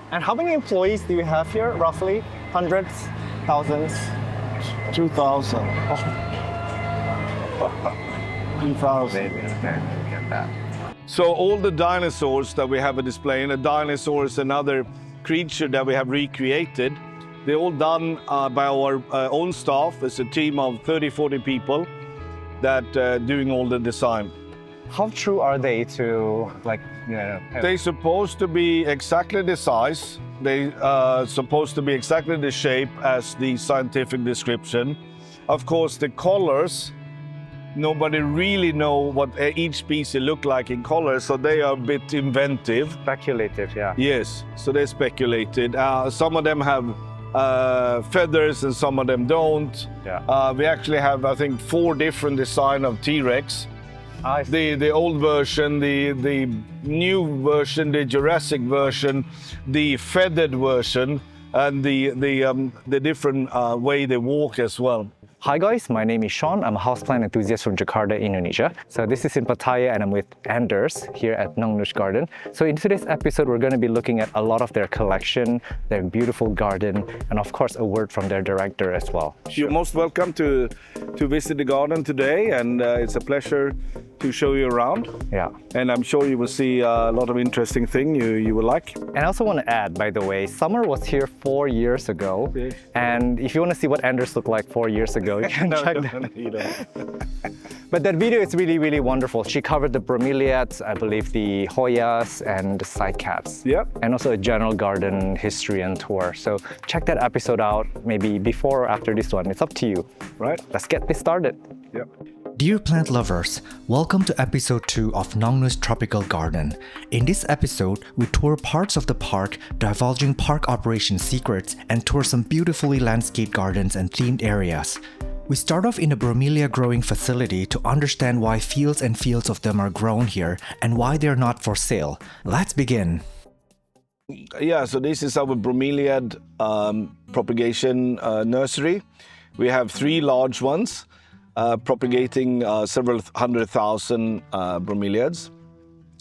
And how many employees do you have here, roughly? Hundreds? Thousands? 2,000. 2,000. So all the dinosaurs that we have a display, and a dinosaur is another creature that we have recreated. They're all done by our own staff. It's a team of 30, 40 people that doing all the design. How true are they to, like, They're supposed to be exactly the size. They supposed to be exactly the shape as the scientific description. Of course, the colors, nobody really know what each species look like in color, so they are a bit inventive. speculative, yeah. Yes, so they speculated. Some of them have feathers and some of them don't. Yeah. We actually have, I think, 4 different design of T-Rex. I see. The old version, the new version, the Jurassic version, the feathered version, and the different way they walk as well. Hi guys, my name is Sean. I'm a houseplant enthusiast from Jakarta, Indonesia. So this is in Pattaya and I'm with Anders here at Nongnooch Garden. So in today's episode, we're going to be looking at a lot of their collection, their beautiful garden, and of course a word from their director as well. You're most welcome to visit the garden today, and it's a pleasure to show you around. Yeah. And I'm sure you will see a lot of interesting things you will like. And I also want to add, by the way, Summer was here 4 years ago. Yes. And if you want to see what Anders looked like 4 years ago, you can check that. You know. But that video is really, really wonderful. She covered the Bromeliads, I believe the Hoyas and the cycads. Yep. And also a general garden history and tour. So check that episode out, maybe before or after this one. It's up to you. Right? Let's get this started. Yep. Dear plant lovers, welcome to episode 2 of Nongnooch Tropical Garden. In this episode, we tour parts of the park, divulging park operation secrets, and tour some beautifully landscaped gardens and themed areas. We start off in a Bromelia growing facility to understand why fields and fields of them are grown here and why they're not for sale. Let's begin. Yeah, so this is our Bromeliad propagation nursery. We have 3 large ones. Propagating several 100,000 bromeliads.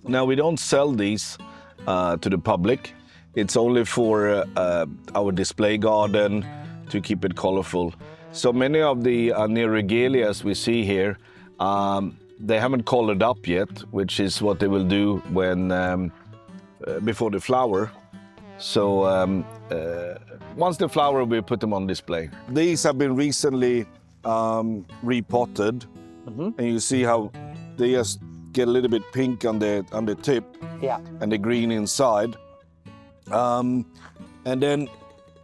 Now, we don't sell these to the public. It's only for our display garden to keep it colorful. So many of the Neoregalias we see here, they haven't colored up yet, which is what they will do when before the flower. So once the flower, we put them on display. These have been recently repotted, and you see how they just get a little bit pink on the tip, Yeah. and the green inside. And then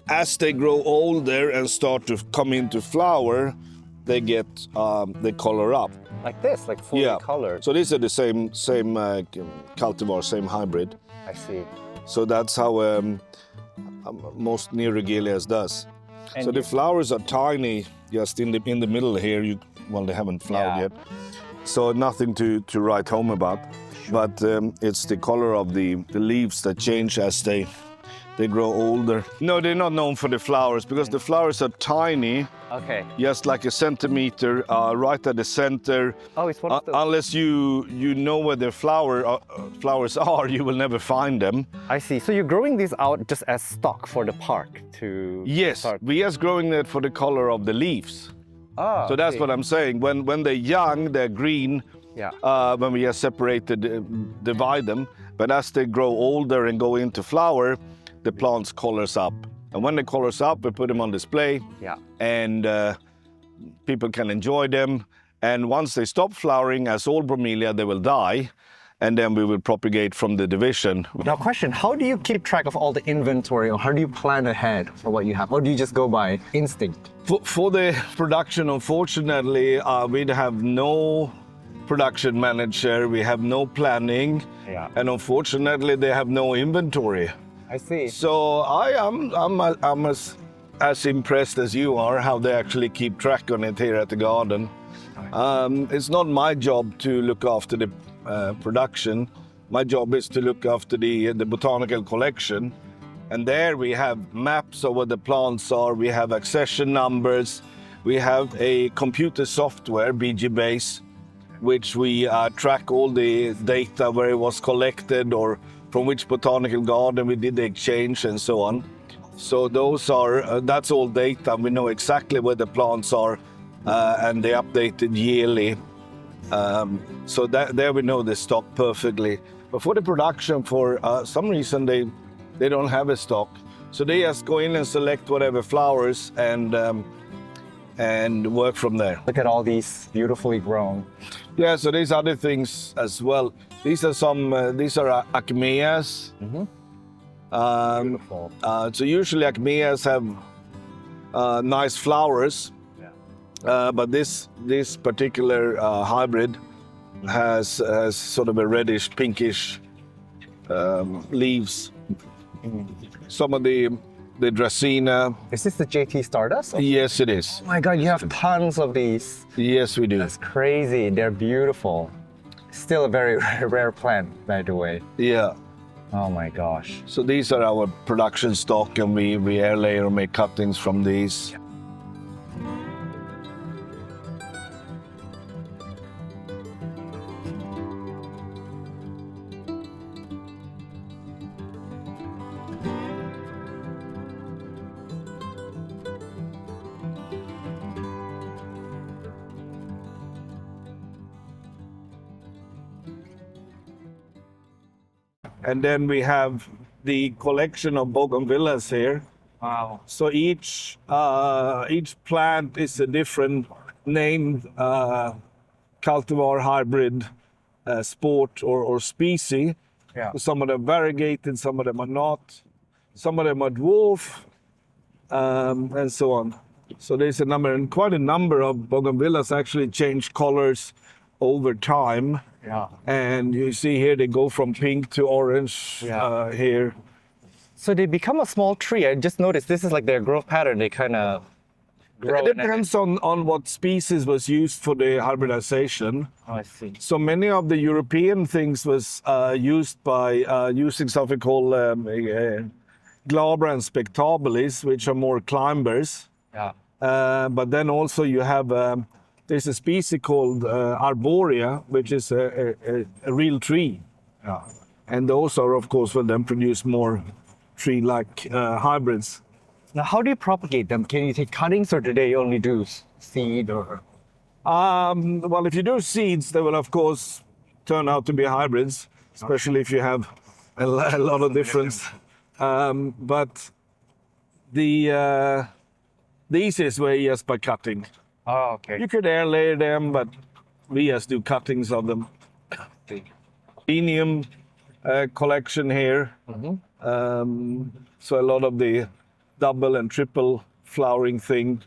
as they grow older and start to come into flower, they get they color up. Like this, like fully colored. So these are the same cultivar, same hybrid. I see. So that's how most Neoregalias does. And So the flowers are tiny, just in the middle here. Well, they haven't flowered Yeah. yet, so nothing to write home about. But it's the color of the leaves that change as they grow older. No, they're not known for the flowers because the flowers are tiny, Okay. just like a centimeter, right at the center. Oh, it's one of the... Unless you know where the flowers are, you will never find them. I see. So you're growing these out just as stock for the park to Yes, start. we just growing that for the color of the leaves. Ah, So that's okay. what I'm saying. When they're young, they're green. Yeah. When we just divide them. But as they grow older and go into flower, the plants colors up. And when they colors up, we put them on display. Yeah. And people can enjoy them. And once they stop flowering, as all Bromelia, they will die. And then we will propagate from the division. Now, question, how do you keep track of all the inventory, or how do you plan ahead for what you have? Or do you just go by instinct? For the production, unfortunately, we have no production manager, we have no planning, Yeah. and unfortunately, they have no inventory. I see. So I'm as impressed as you are how they actually keep track on it here at the garden. It's not my job to look after the production. My job is to look after the botanical collection. And there we have maps of where the plants are, we have accession numbers, we have a computer software, BG Base, which we track all the data where it was collected or from which botanical garden we did the exchange and so on. So those are, that's all data. We know exactly where the plants are and they updated yearly. So there we know the stock perfectly. But for the production, for some reason, they don't have a stock. So they just go in and select whatever flowers and work from there. Look at all these beautifully grown. Yeah, so there's other things as well. These are acmeas. Beautiful. So usually acmeas have nice flowers, but this particular hybrid has sort of a reddish, pinkish leaves. Some of the Dracaena. Is this the JT Stardust? Yes, it is. Oh my God, you have tons of these. Yes, we do. That's crazy. They're beautiful. Still a very rare plant, by the way. Yeah. Oh my gosh. So these are our production stock, and we air layer or make cuttings from these. And then we have the collection of bougainvilleas here. Wow. So each plant is a different named cultivar, hybrid, sport or species. Yeah. Some of them variegated, some of them are not. Some of them are dwarf, and so on. So there's a number, and quite a number of bougainvilleas actually change colors over time. Yeah. And you see here they go from pink to orange here. So they become a small tree. I just noticed this is like their growth pattern. They kind of grow. It depends on what species was used for the hybridization. Oh, I see. So many of the European things was used by using something called glabra and spectabilis, which are more climbers. Yeah. But then also you have there's a species called arborea, which is a real tree. Yeah. And those are, of course, will then produce more tree-like hybrids. Now, how do you propagate them? Can you take cuttings, or do they only do seed or? Well, if you do seeds, they will, of course, turn out to be hybrids, especially if you have a lot of difference. But the easiest way is by cutting. Oh, okay. You could air layer them, but we just do cuttings of them. Inium collection here. So a lot of the double and triple flowering thing.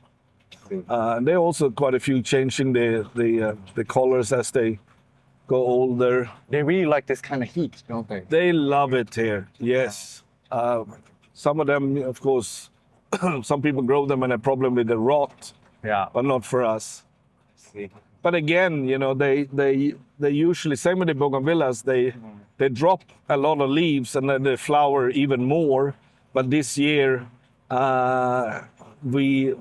And there are also quite a few changing the colors as they go older. They really like this kind of heat, don't they? They love it here, yes. Some of them, of course, some people grow them and have a problem with the rot. Yeah. But not for us. See. But again, you know, they usually, same with the bougainvilleas, they drop a lot of leaves and then they flower even more. But this year, we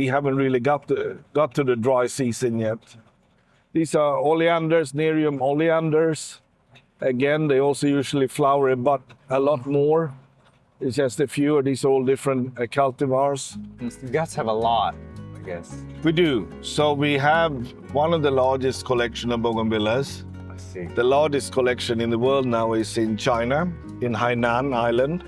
haven't really got to the dry season yet. These are oleanders, Nerium oleanders. Again, they also usually flower a lot more. It's just a few of these all different cultivars. You guys have a lot, I guess. We do. So we have one of the largest collection of bougainvilleas. I see. The largest collection in the world now is in China, in Hainan Island,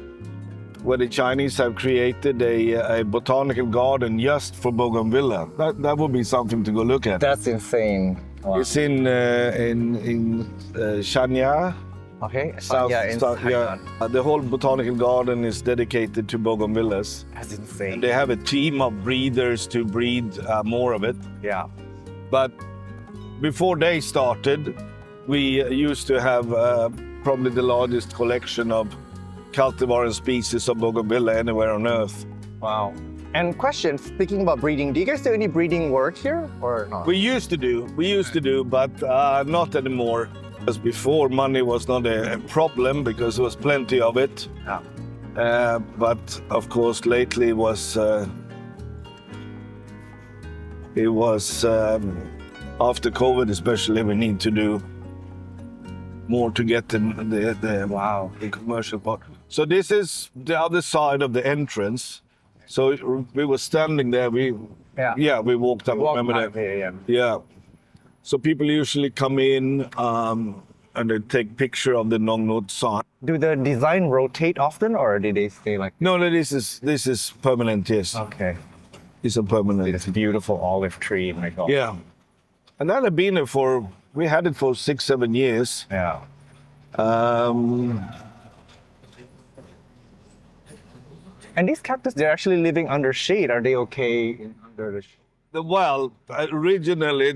where the Chinese have created a botanical garden just for bougainvillea. That would be something to go look at. That's insane. Wow. It's in Shanya. Okay. South, the whole botanical garden is dedicated to bougainvilleas. That's insane. They have a team of breeders to breed more of it. Yeah. But before they started, we used to have probably the largest collection of cultivar and species of bougainvillea anywhere on earth. Wow. And question, speaking about breeding, do you guys do any breeding work here or not? We used to do, but not anymore. As before, money was not a problem because there was plenty of it. Yeah. But of course, lately it was after COVID, especially, we need to do more to get the Wow. the commercial part. So this is the other side of the entrance. So we were standing there. We walked up. Remember that? Yeah. So people usually come in and they take picture of the Nongnooch sign. Do the design rotate often, or do they stay like? No, this is permanent. Yes, Okay. it's a permanent. This beautiful olive tree. My God. Yeah, and that had been there for. We had it for 6-7 years. Yeah. And these cactus, they're actually living under shade. Are they okay under the shade? Well, originally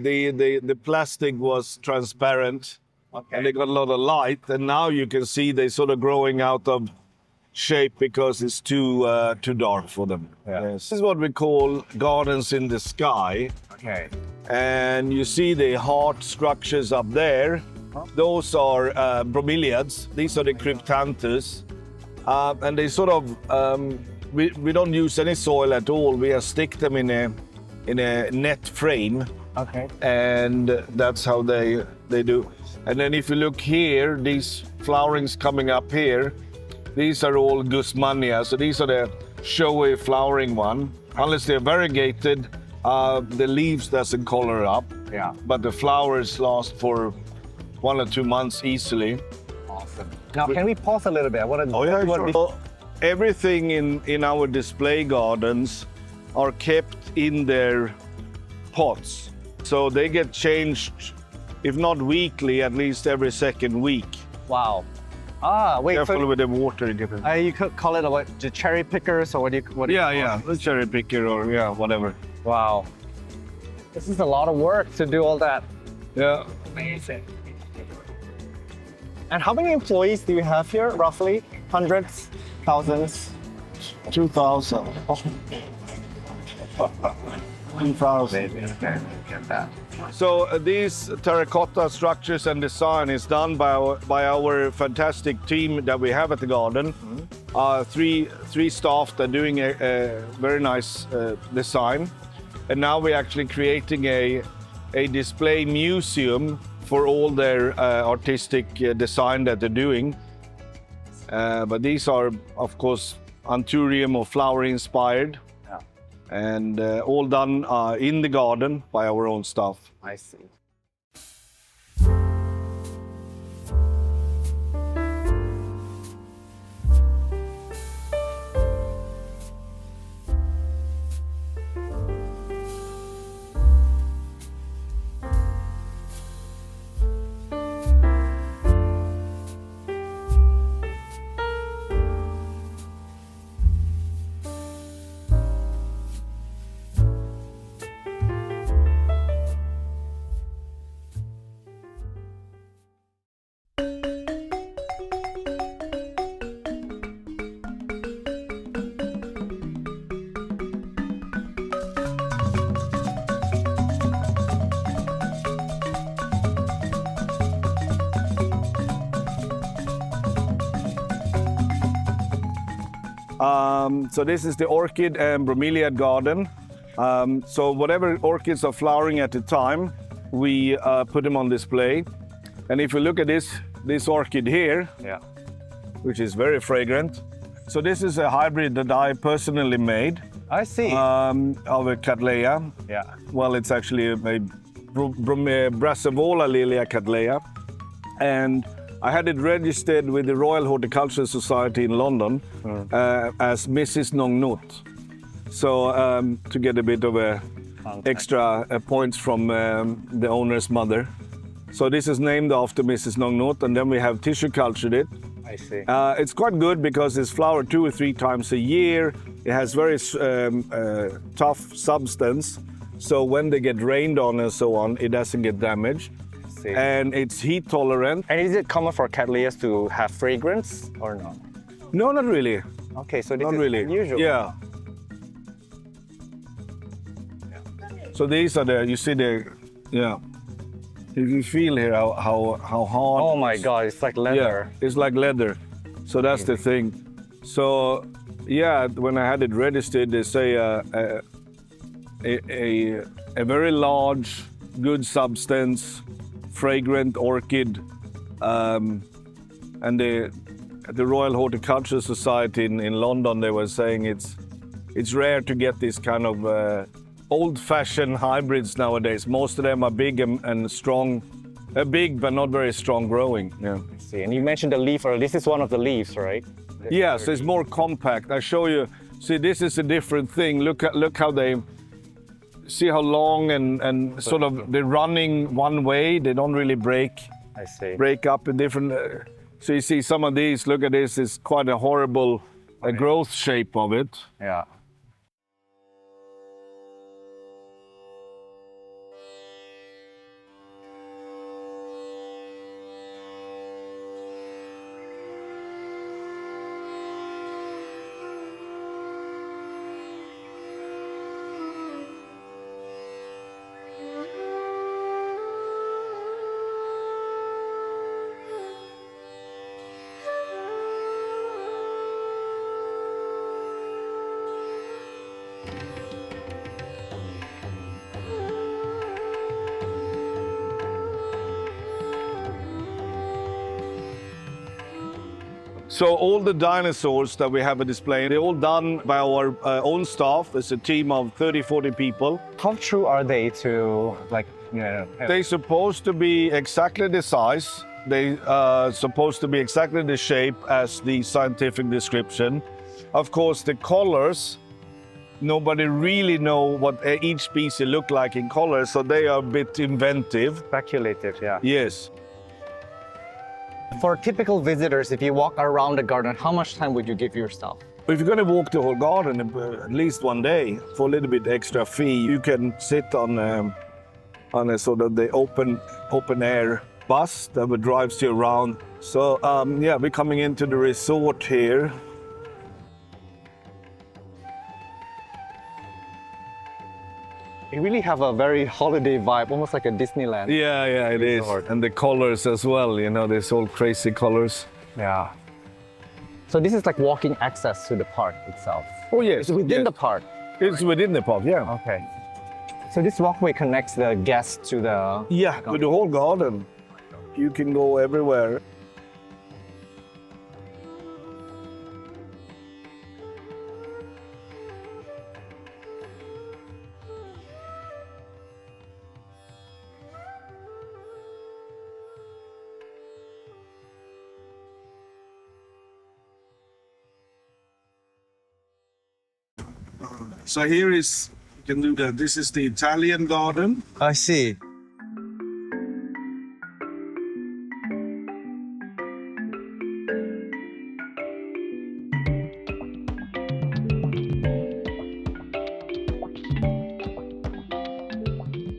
the plastic was transparent, Okay. and they got a lot of light. And now you can see they sort of growing out of shape because it's too dark for them. Yeah. This is what we call gardens in the sky. Okay. And you see the heart structures up there. Those are bromeliads. These are the cryptanthus. And they sort of, we don't use any soil at all. We just stick them in a net frame. Okay. And that's how they do. And then if you look here, these flowerings coming up here, these are all Guzmania. So these are the showy flowering one. Unless they're variegated, the leaves doesn't color up. Yeah. But the flowers last for 1 or 2 months easily. Awesome. Now, can we pause a little bit? I want to. Sure. Everything in our display gardens are kept in their pots. So they get changed, if not weekly, at least every second week. Wow. Ah, wait. Careful with the water. You could call it what? The cherry pickers, or what do you? What do you call it? The cherry picker or whatever. Wow. This is a lot of work to do all that. Yeah. Amazing. And how many employees do you have here, roughly? Hundreds? Thousands? 2,000. 2,000. So these terracotta structures and design is done by our fantastic team that we have at the garden. Three staff that are doing a very nice design. And now we're actually creating a display museum for all their artistic design that they're doing. But these are, of course, anthurium or flower inspired. Yeah. And all done in the garden by our own staff. I see. So this is the Orchid and Bromeliad garden. So whatever orchids are flowering at the time, we put them on display. And if you look at this orchid here, Yeah. which is very fragrant. So this is a hybrid that I personally made I see. of a Cattleya. Yeah. Well, it's actually a Brassavola Lilia Cattleya. And I had it registered with the Royal Horticultural Society in London as Mrs. Nongnooch. So to get a bit of extra points from the owner's mother. So this is named after Mrs. Nongnooch, and then we have tissue cultured it. I see. It's quite good because it's flowered 2 or 3 times a year. It has very tough substance. So when they get rained on and so on, it doesn't get damaged. See. And it's heat tolerant. And is it common for Cattleyas to have fragrance or not? No, not really. Okay, so this Not is really. unusual. Yeah. So these are you see yeah. If you feel here how hard. Oh my God, it's like leather. Yeah, it's like leather. So that's the thing. So yeah, when I had it registered, they say a very large, good substance, fragrant orchid And the Royal Horticultural Society in London, they were saying it's rare to get this kind of old-fashioned hybrids nowadays. Most of them are big and strong, big but not very strong growing. Yeah. I see. And you mentioned the leaf, or this is one of the leaves, right? Yeah, so it's more compact. I show you. See, this is a different thing. Look how they. See how long and sort of they're running one way. They don't really break up in different. So you see some of these. Look at this. It's quite a horrible growth shape of it. Yeah. So all the dinosaurs that we have on display, they're all done by our own staff. It's a team of 30, 40 people. How true are they to, like, you know? They're supposed to be exactly the size. They are supposed to be exactly the shape as the scientific description. Of course, the colors, nobody really know what each species look like in color, so they are a bit inventive. Speculative, yeah. Yes. For typical visitors, if you walk around the garden, how much time would you give yourself? If you're going to walk the whole garden, at least one day, for a little bit extra fee, you can sit on a sort of the open air bus that drives you around. So yeah, we're coming into the resort here. You really have a very holiday vibe, almost like a Disneyland. Yeah, it is. And the colors as well, you know, there's all crazy colors. Yeah. So this is like walking access to the park itself. Oh yes. It's within the park. It's within the park, yeah. Okay. So this walkway connects the guests to the... Yeah, with the whole garden. You can go everywhere. So here is, you can do that. This is the Italian garden. I see.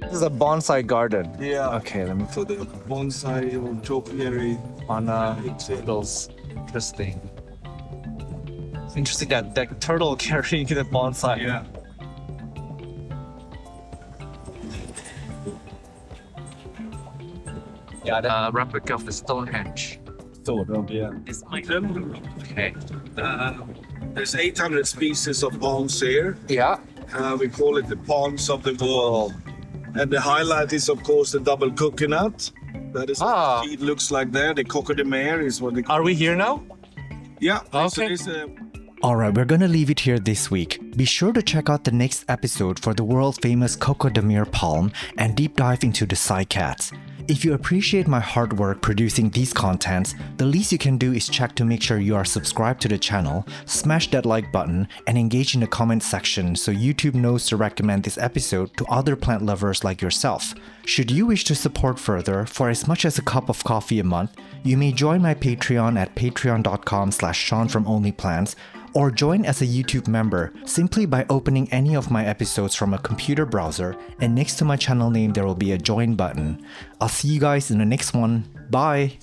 This is a bonsai garden. Yeah. Okay, let me So the bonsai or topiary. on turtles. Interesting. It's interesting that turtle carrying the bonsai. Yeah. Yeah, the replica of the Stonehenge. Yeah. It's my okay. There's 800 species of palms here. Yeah. We call it the palms of the world. And the highlight is, of course, the double coconut. That is what it looks like there. The coco de mer is what they call Are we here now? Yeah. Okay. So Alright, we're gonna leave it here this week. Be sure to check out the next episode for the world famous Coco de Mer palm and deep dive into the cycads. If you appreciate my hard work producing these contents, the least you can do is check to make sure you are subscribed to the channel, smash that like button, and engage in the comment section so YouTube knows to recommend this episode to other plant lovers like yourself. Should you wish to support further, for as much as a cup of coffee a month, you may join my Patreon at patreon.com/Sean from OnlyPlants, or join as a YouTube member simply by opening any of my episodes from a computer browser, and next to my channel name there will be a join button. I'll see you guys in the next one. Bye!